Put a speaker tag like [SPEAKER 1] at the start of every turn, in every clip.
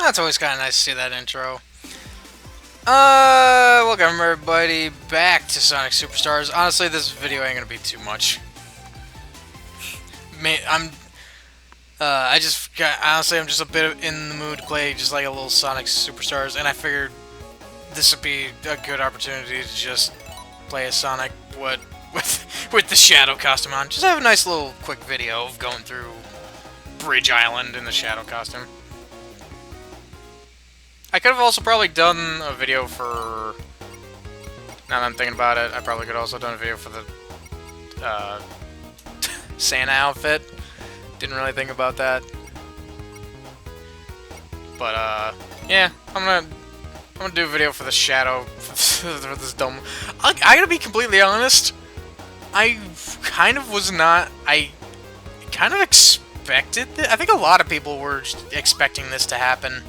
[SPEAKER 1] That's always kind of nice to see that intro. Welcome everybody back to Sonic Superstars. Honestly, this video ain't gonna be too much. Honestly, I'm just a bit in the mood to play just like a little Sonic Superstars, and I figured this would be a good opportunity to just play a Sonic with the Shadow costume on. Just have a nice little quick video of going through Bridge Island in the Shadow costume. I could have also probably done a video for... Now that I'm thinking about it, I probably could have also done a video for the Santa outfit. Didn't really think about that. But, yeah, I'm gonna do a video for the Shadow, for this dumb... I gotta be completely honest, I kind of expected it. I think a lot of people were expecting this to happen.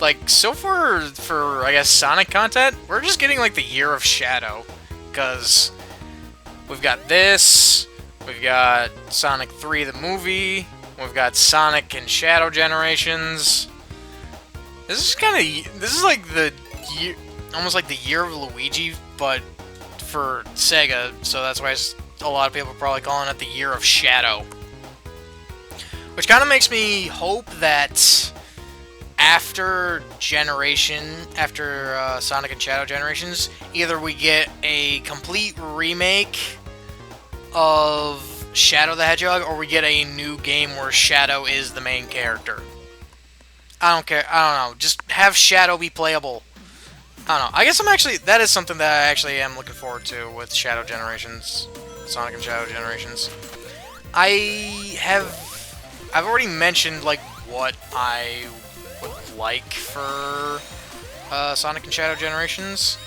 [SPEAKER 1] Like, so far for, I guess, Sonic content, we're just getting, like, the Year of Shadow. Because we've got this, we've got Sonic 3 the movie, we've got Sonic and Shadow Generations. This is like the year, almost like the Year of Luigi, but for SEGA, so that's why a lot of people are probably calling it the Year of Shadow. Which kind of makes me hope that after Sonic and Shadow Generations, either we get a complete remake of Shadow the Hedgehog, or we get a new game where Shadow is the main character. I don't care. I don't know. Just have Shadow be playable. I don't know. I guess that is something that I actually am looking forward to with Shadow Generations, Sonic and Shadow Generations. I've already mentioned, like, what I would like for Sonic and Shadow Generations.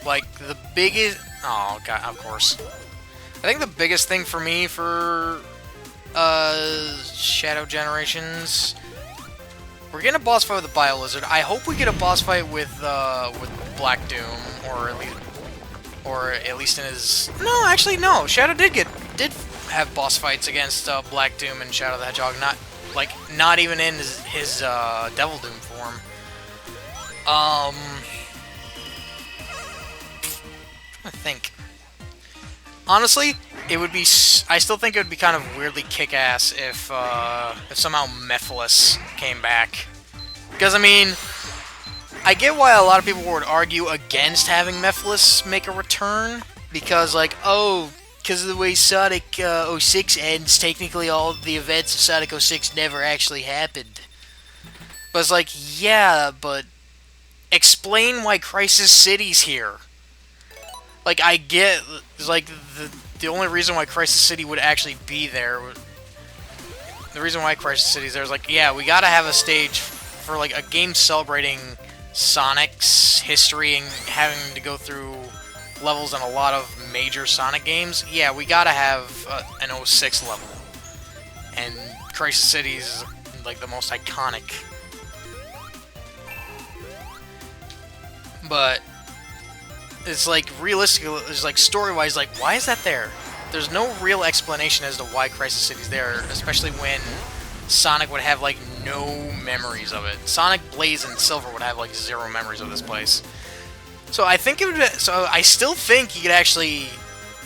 [SPEAKER 1] Like, the biggest... Oh, God, of course. I think the biggest thing for me for Shadow Generations... We're getting a boss fight with the Bio Lizard. I hope we get a boss fight with Black Doom, or at least in his... No, actually, no. Shadow did have boss fights against Black Doom and Shadow the Hedgehog. Not even in his Devil Doom form. I think. Honestly, it would be. I still think it would be kind of weirdly kick-ass if somehow Mephiles came back. Because I mean, I get why a lot of people would argue against having Mephiles make a return, because like, oh, because of the way Sonic 06 ends, technically all the events of Sonic 06 never actually happened. But it's like, yeah, but explain why Crisis City's here. Like, I get, like, the only reason why Crisis City would actually be there, the reason why Crisis City's there is like, yeah, we gotta have a stage for, like, a game celebrating Sonic's history and having to go through levels in a lot of major Sonic games. Yeah, we gotta have an 06 level. And Crisis City is, like, the most iconic. But it's like, realistically, it's like, story-wise, like, why is that there? There's no real explanation as to why Crisis City's there, especially when Sonic would have, like, no memories of it. Sonic, Blaze, and Silver would have, like, 0 memories of this place. So I think I still think you could actually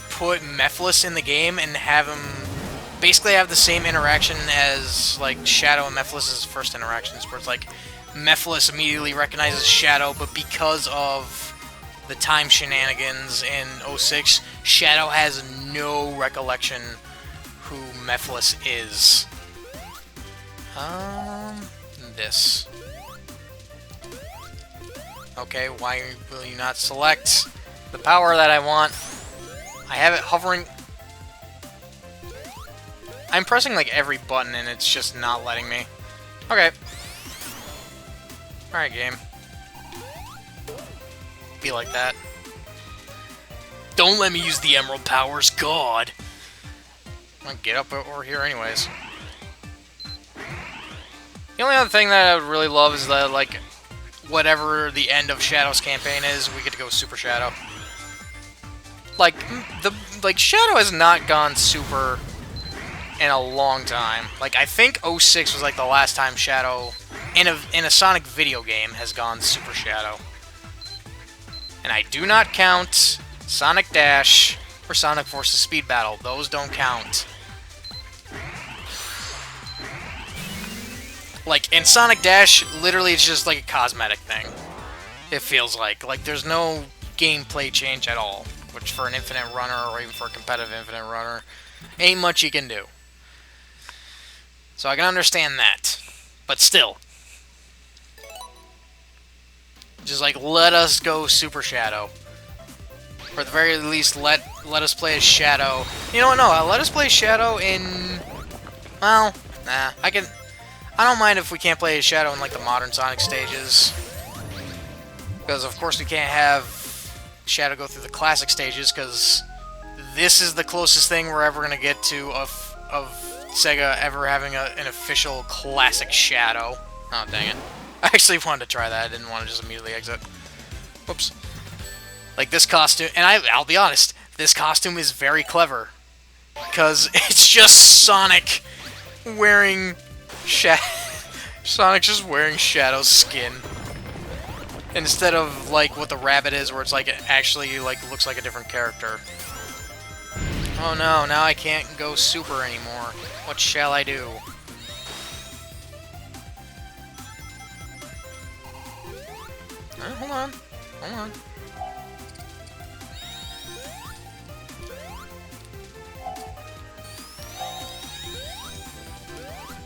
[SPEAKER 1] put Mephiles in the game and have him basically have the same interaction as, like, Shadow and Mephiles' first interactions, where it's like, Mephiles immediately recognizes Shadow, but because of the time shenanigans in 06, Shadow has no recollection who Mephiles is. This. Okay, why will you not select the power that I want? I have it hovering. I'm pressing like every button and it's just not letting me. Okay. Alright, game. Be like that. Don't let me use the Emerald powers, God! I'll get up over here anyways. The only other thing that I would really love is that, like, whatever the end of Shadow's campaign is, we get to go Super Shadow. Like, Shadow has not gone super in a long time. Like, I think '06 was like the last time Shadow in a Sonic video game has gone Super Shadow. And I do not count Sonic Dash or Sonic Forces Speed Battle. Those don't count. Like, in Sonic Dash, literally it's just like a cosmetic thing. It feels like. Like, there's no gameplay change at all. Which, for an Infinite Runner, or even for a competitive Infinite Runner, ain't much you can do. So I can understand that. But still. Just, like, let us go Super Shadow. Or at the very least, let us play as Shadow. You know what, no, let us play Shadow in... Well, nah, I don't mind if we can't play as Shadow in, like, the modern Sonic stages. Because, of course, we can't have Shadow go through the classic stages, because this is the closest thing we're ever going to get to of SEGA ever having an official classic Shadow. Oh, dang it. I actually wanted to try that. I didn't want to just immediately exit. Whoops. Like, this costume... And I'll be honest, this costume is very clever. Because it's just Sonic wearing... Sonic's just wearing Shadow's skin. Instead of, like, what the rabbit is, where it's, like, it actually, like, looks like a different character. Oh no, now I can't go Super anymore. What shall I do? Hold on. Hold on.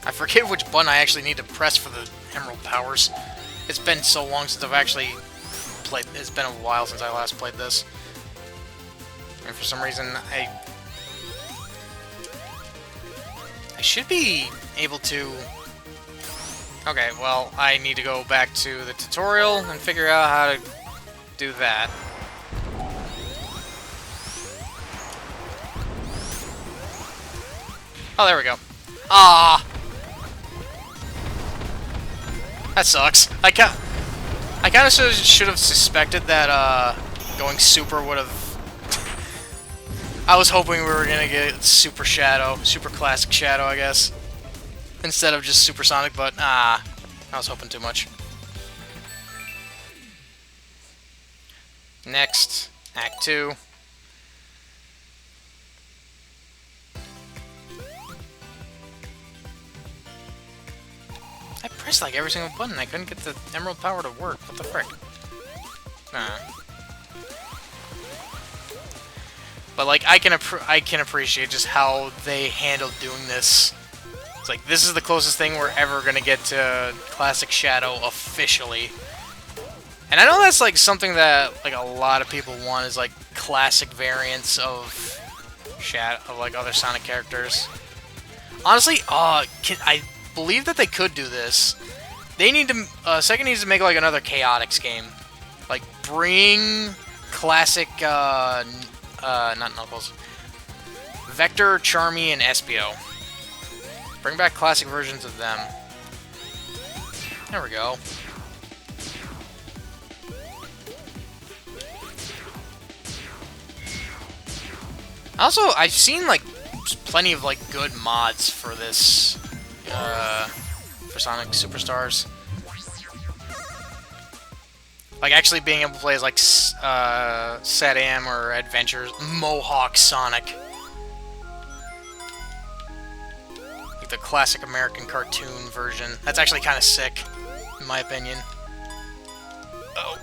[SPEAKER 1] I forget which button I actually need to press for the Emerald Powers. It's been so long since I've actually played. It's been a while since I last played this. And for some reason, I should be able to... Okay, well, I need to go back to the tutorial and figure out how to do that. Oh, there we go. Ah! That sucks. I kind of should have suspected that going Super would have... I was hoping we were gonna get Super Shadow, Super Classic Shadow, I guess, instead of just Super Sonic. But I was hoping too much. Next, Act 2. I pressed like every single button. I couldn't get the Emerald Power to work. What the frick? But like, I can appreciate just how they handled doing this. It's like, this is the closest thing we're ever gonna get to Classic Shadow officially. And I know that's like something that like a lot of people want, is like classic variants of like other Sonic characters. Honestly, I believe that they could do this. They need to... Sega needs to make, like, another Chaotix game. Like, bring classic, not Knuckles. Vector, Charmy, and Espio. Bring back classic versions of them. There we go. Also, I've seen, like, plenty of, like, good mods for this, for Sonic Superstars. Like, actually being able to play as, like, Sad-Am or Adventures, Mohawk Sonic. Like the classic American cartoon version. That's actually kind of sick, in my opinion. Oh.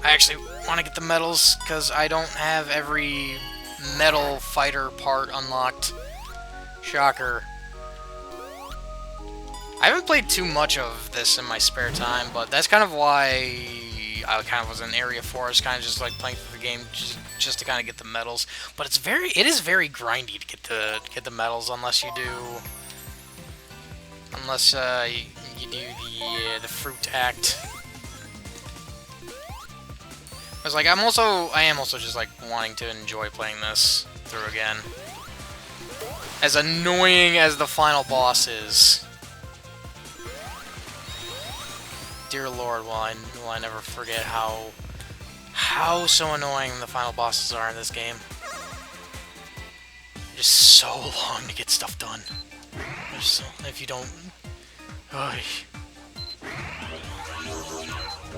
[SPEAKER 1] I actually want to get the medals, because I don't have every metal fighter part unlocked. Shocker. I haven't played too much of this in my spare time, but that's kind of why I kind of was in Area 4. I was kind of just like playing through the game just to kind of get the medals. But it is very grindy to get the medals, unless you do you do the fruit act. I was like, I am also just like wanting to enjoy playing this through again. As annoying as the final boss is. Dear Lord, will I never forget how so annoying the final bosses are in this game. just so long to get stuff done. So, if you don't... Oy.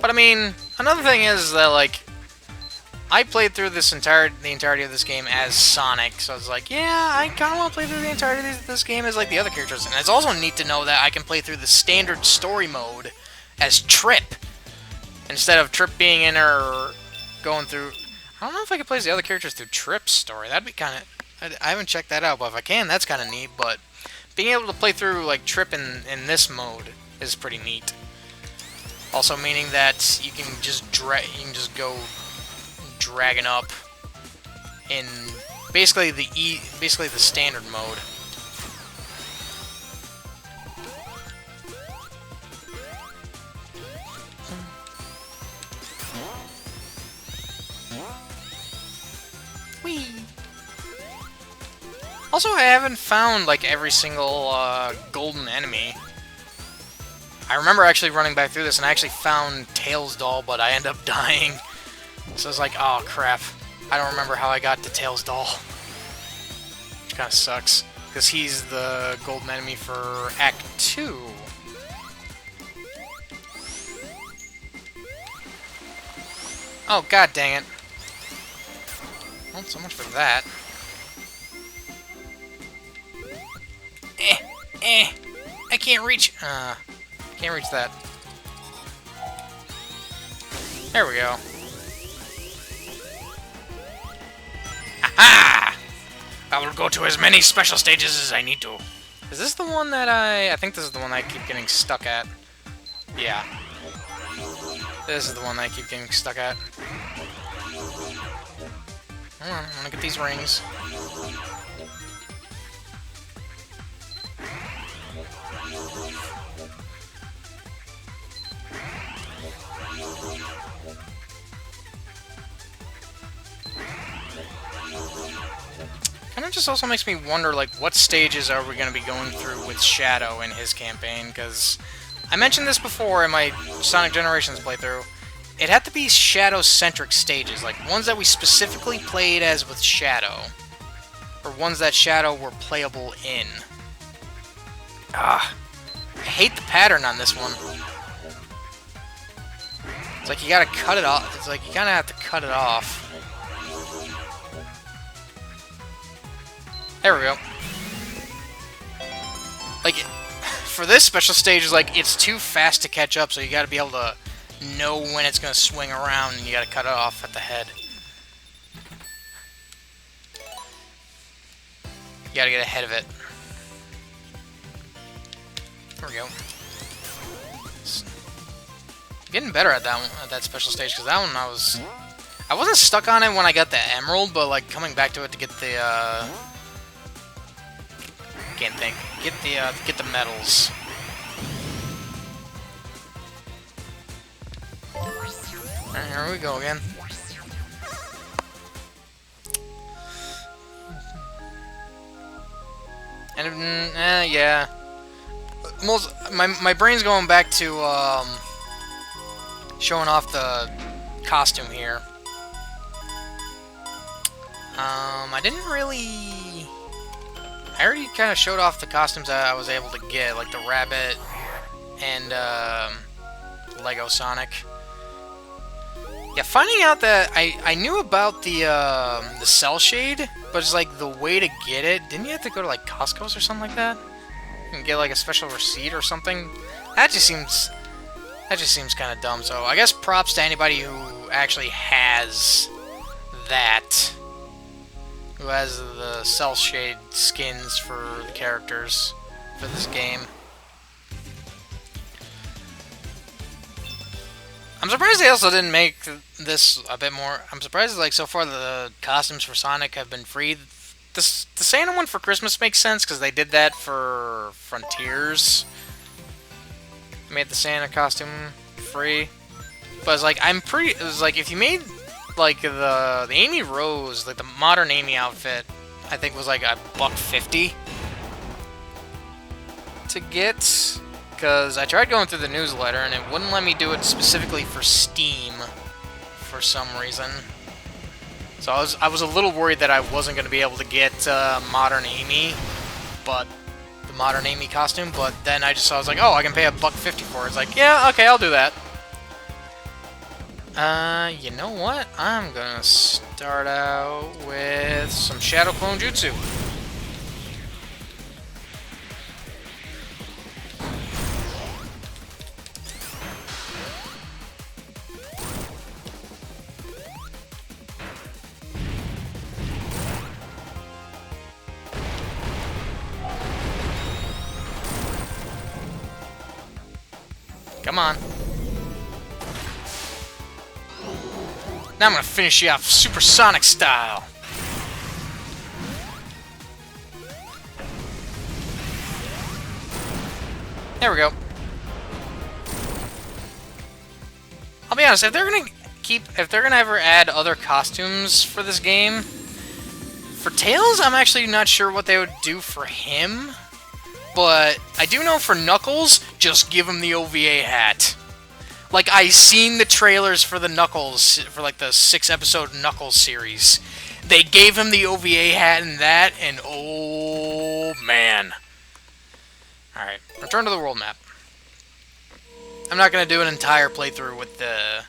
[SPEAKER 1] But I mean, another thing is that, like, I played through the entirety of this game as Sonic, so I was like, yeah, I kind of want to play through the entirety of this game as, like, the other characters. And it's also neat to know that I can play through the standard story mode as Trip, instead of Trip being in or going through... I don't know if I can play as the other characters through Trip's story. That'd be kind of... I haven't checked that out, but if I can, that's kind of neat. But being able to play through, like, Trip in this mode is pretty neat. Also meaning that you can just go dragging up in basically the standard mode. Whee! Also, I haven't found like every single golden enemy. I remember actually running back through this and I actually found Tails' doll, but I ended up dying. So I was like, oh crap, I don't remember how I got to Tails' doll. Which kind of sucks, because he's the golden enemy for Act 2. Oh, god dang it. Well, so much for that. I can't reach... can't reach that. There we go. Aha! I will go to as many special stages as I need to. Is this the one that I think this is the one I keep getting stuck at. Yeah. This is the one I keep getting stuck at. Hold on, I want to get these rings. Kind of just also makes me wonder, like, what stages are we going to be going through with Shadow in his campaign, because I mentioned this before in my Sonic Generations playthrough. It had to be Shadow-centric stages, like ones that we specifically played as with Shadow, or ones that Shadow were playable in. I hate the pattern on this one. It's like you gotta cut it off. It's like you kinda have to cut it off. There we go. Like, for this special stage, is like, it's too fast to catch up, so you gotta be able to know when it's gonna swing around, and you gotta cut it off at the head. You gotta get ahead of it. There we go. Getting better at that one, at that special stage, because that one I wasn't stuck on it when I got the emerald, but like coming back to it to get the can't think. Get the medals. Alright, here we go again. And yeah. My brain's going back to showing off the costume here. I didn't really... I already kind of showed off the costumes that I was able to get, like the rabbit and Lego Sonic. Yeah, finding out that I knew about the cell shade, but it's like the way to get it. Didn't you have to go to like Costco's or something like that and get like a special receipt or something? That just seems kind of dumb. So I guess props to anybody who actually has that. Who has the cell shade skins for the characters for this game. I'm surprised they also didn't make this a bit more... I'm surprised, like, so far the costumes for Sonic have been free. The Santa one for Christmas makes sense, because they did that for Frontiers. Made the Santa costume free. But it's like, it was like, if you made... like the Amy Rose, like the modern Amy outfit, I think was like $1.50 to get, because I tried going through the newsletter and it wouldn't let me do it specifically for Steam for some reason. So I was a little worried that I wasn't going to be able to get Modern Amy, but the Modern Amy costume. But then I just saw, I was like, oh, I can pay $1.50 for it. It's like, yeah, okay, I'll do that. You know what? I'm gonna start out with some Shadow Clone Jutsu. Come on. Now I'm gonna finish you off supersonic style. There we go. I'll be honest, if they're gonna ever add other costumes for this game, for Tails, I'm actually not sure what they would do for him. But I do know for Knuckles, just give him the OVA hat. Like, I seen the trailers for the Knuckles, for like the 6-episode Knuckles series. They gave him the OVA hat and that, and oh man. Alright, return to the world map. I'm not going to do an entire playthrough with the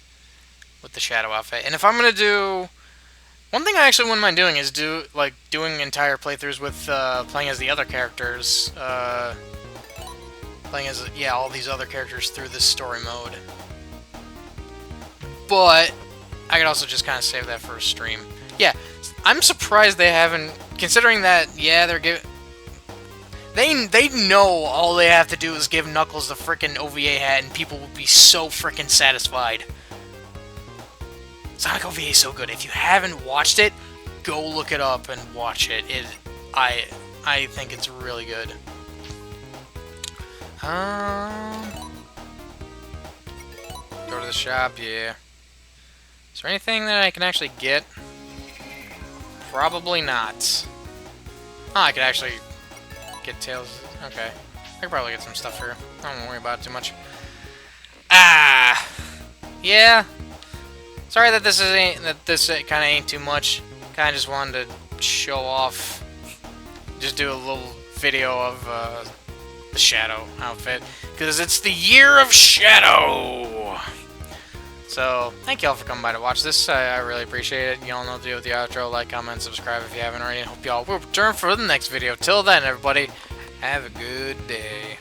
[SPEAKER 1] Shadow outfit. And if I'm going to do... One thing I actually wouldn't mind doing is doing entire playthroughs with playing as the other characters. Playing as, yeah, all these other characters through this story mode. But I could also just kind of save that for a stream. Yeah, I'm surprised they haven't, considering that, yeah, they're giving... They know all they have to do is give Knuckles the frickin' OVA hat and people will be so frickin' satisfied. Sonic OVA is so good. If you haven't watched it, go look it up and watch it. I think it's really good. Go to the shop, yeah. Is there anything that I can actually get? Probably not. Oh, I could actually get Tails. Okay. I could probably get some stuff here. I don't worry about it too much. Ah! Yeah. Sorry that this kind of ain't too much. Kind of just wanted to show off. Just do a little video of the Shadow outfit. Because it's the year of Shadow! So, thank y'all for coming by to watch this. I really appreciate it. Y'all know to do with the outro. Like, comment, subscribe if you haven't already. Hope y'all will return for the next video. Till then, everybody, have a good day.